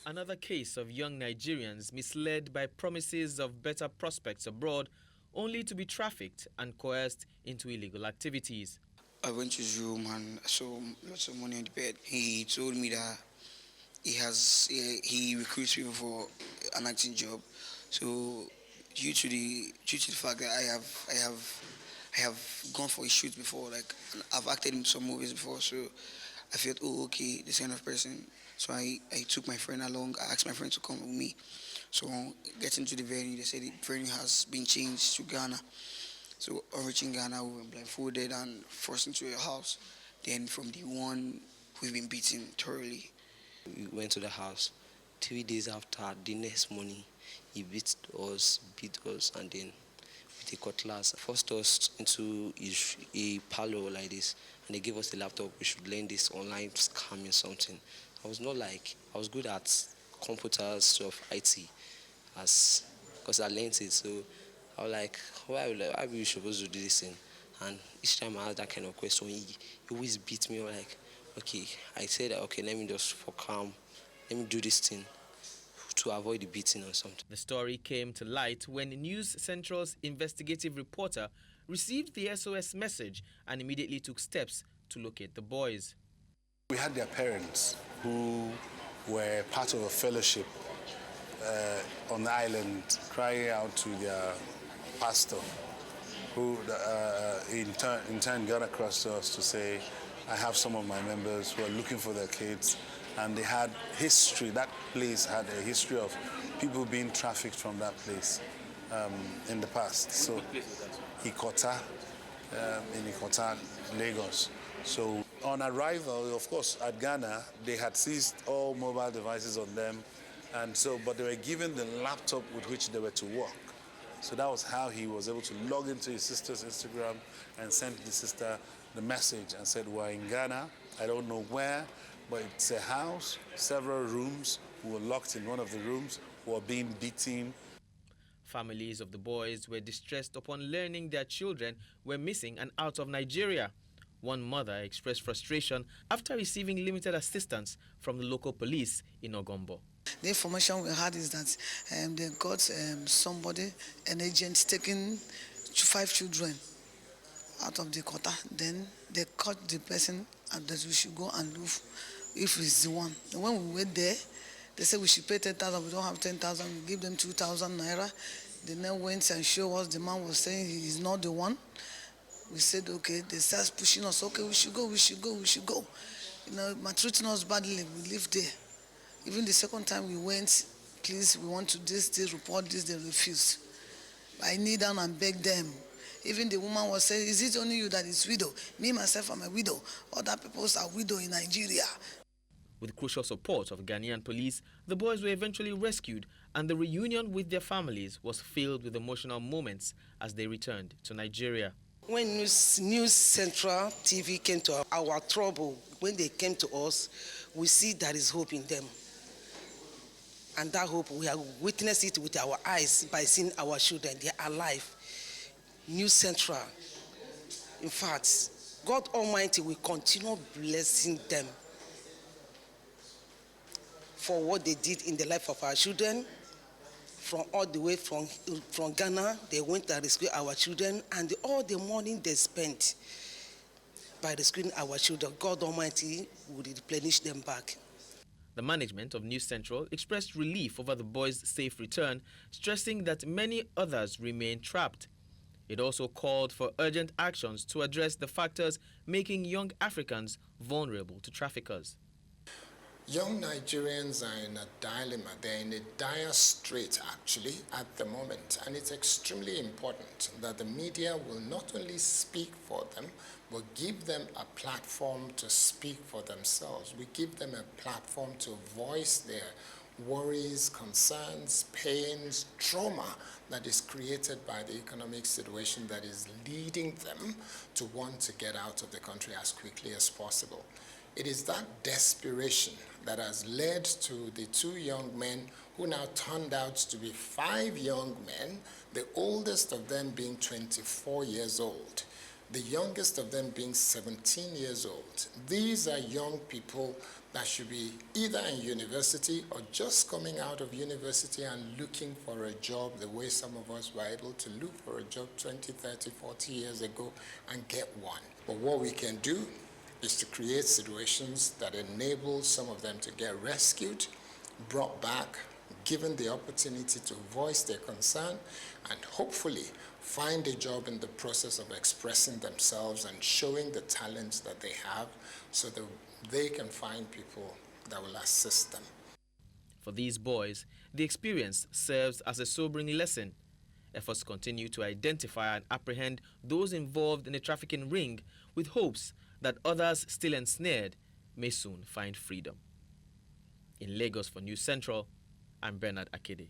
Another case of young Nigerians misled by promises of better prospects abroad, only to be trafficked and coerced into illegal activities. I went to his room and I saw lots of money on the bed. He told me that he recruits people for an acting job. So due to the fact that I have gone for a shoot before, like I've acted in some movies before, so I felt, oh, okay, this kind of person. So I took my friend along. I asked my friend to come with me. So getting to the venue, they said the venue has been changed to Ghana. So on reaching Ghana, we were blindfolded and forced into a house. Then from the one, we've been beaten thoroughly. We went to the house. 3 days after, the next morning, he beat us, and then with a cutlass forced us into a parlor like this, and they gave us a laptop. We should learn this online scamming something. I was good at computers, stuff, IT, because I learned it. So I was like, why are we supposed to do this thing? And each time I asked that kind of question, he always beat me. Like, okay, I said, okay, let me just for calm, let me do this thing to avoid the beating or something. The story came to light when News Central's investigative reporter received the SOS message and immediately took steps to locate the boys. We had their parents who were part of a fellowship on the island, crying out to their pastor, who in turn got across to us to say, I have some of my members who are looking for their kids, and they had history. That place had a history of people being trafficked from that place in the past. So, Ikota, in Ikota, Lagos. So on arrival, of course, at Ghana, they had seized all mobile devices on them, but they were given the laptop with which they were to work. So that was how he was able to log into his sister's Instagram and send the sister the message and said, we're in Ghana, I don't know where, but it's a house, several rooms. We were locked in one of the rooms, we were being beaten. Families of the boys were distressed upon learning their children were missing and out of Nigeria. One mother expressed frustration after receiving limited assistance from the local police in Ogombo. The information we had is that they got somebody, an agent, taking 5 children out of the quota. Then they caught the person and that we should go and look if it's the one. And when we went there, they said we should pay 10,000. We don't have 10,000. We give them 2,000 naira. They then went and showed us the man was saying he is not the one. We said, okay. They started pushing us. Okay, we should go. You know, maltreating us badly. We lived there. Even the second time we went, please, we want to this report this, they refused. I kneel down and beg them. Even the woman was saying, is it only you that is widow? Me, myself, I'm a widow. Other people are widow in Nigeria. With crucial support of Ghanaian police, the boys were eventually rescued, and the reunion with their families was filled with emotional moments as they returned to Nigeria. When News Central TV came to our trouble, when they came to us, we see there is hope in them. And that hope, we have witnessed it with our eyes by seeing our children. They are alive. News Central. In fact, God Almighty will continue blessing them for what they did in the life of our children. From all the way from Ghana, they went to rescue our children, and all the money they spent by rescuing our children, God Almighty will replenish them back. The management of News Central expressed relief over the boys' safe return, stressing that many others remain trapped. It also called for urgent actions to address the factors making young Africans vulnerable to traffickers. Young Nigerians are in a dilemma. They're in a dire strait, actually, at the moment. And it's extremely important that the media will not only speak for them, but give them a platform to speak for themselves. We give them a platform to voice their worries, concerns, pains, trauma that is created by the economic situation that is leading them to want to get out of the country as quickly as possible. It is that desperation that has led to the 2 young men who now turned out to be 5 young men, the oldest of them being 24 years old, the youngest of them being 17 years old. These are young people that should be either in university or just coming out of university and looking for a job the way some of us were able to look for a job 20, 30, 40 years ago and get one. But what we can do is to create situations that enable some of them to get rescued, brought back, given the opportunity to voice their concern, and hopefully find a job in the process of expressing themselves and showing the talents that they have so that they can find people that will assist them. For these boys, the experience serves as a sobering lesson. Efforts continue to identify and apprehend those involved in the trafficking ring with hopes that others still ensnared may soon find freedom. In Lagos for News Central, I'm Bernard Akede.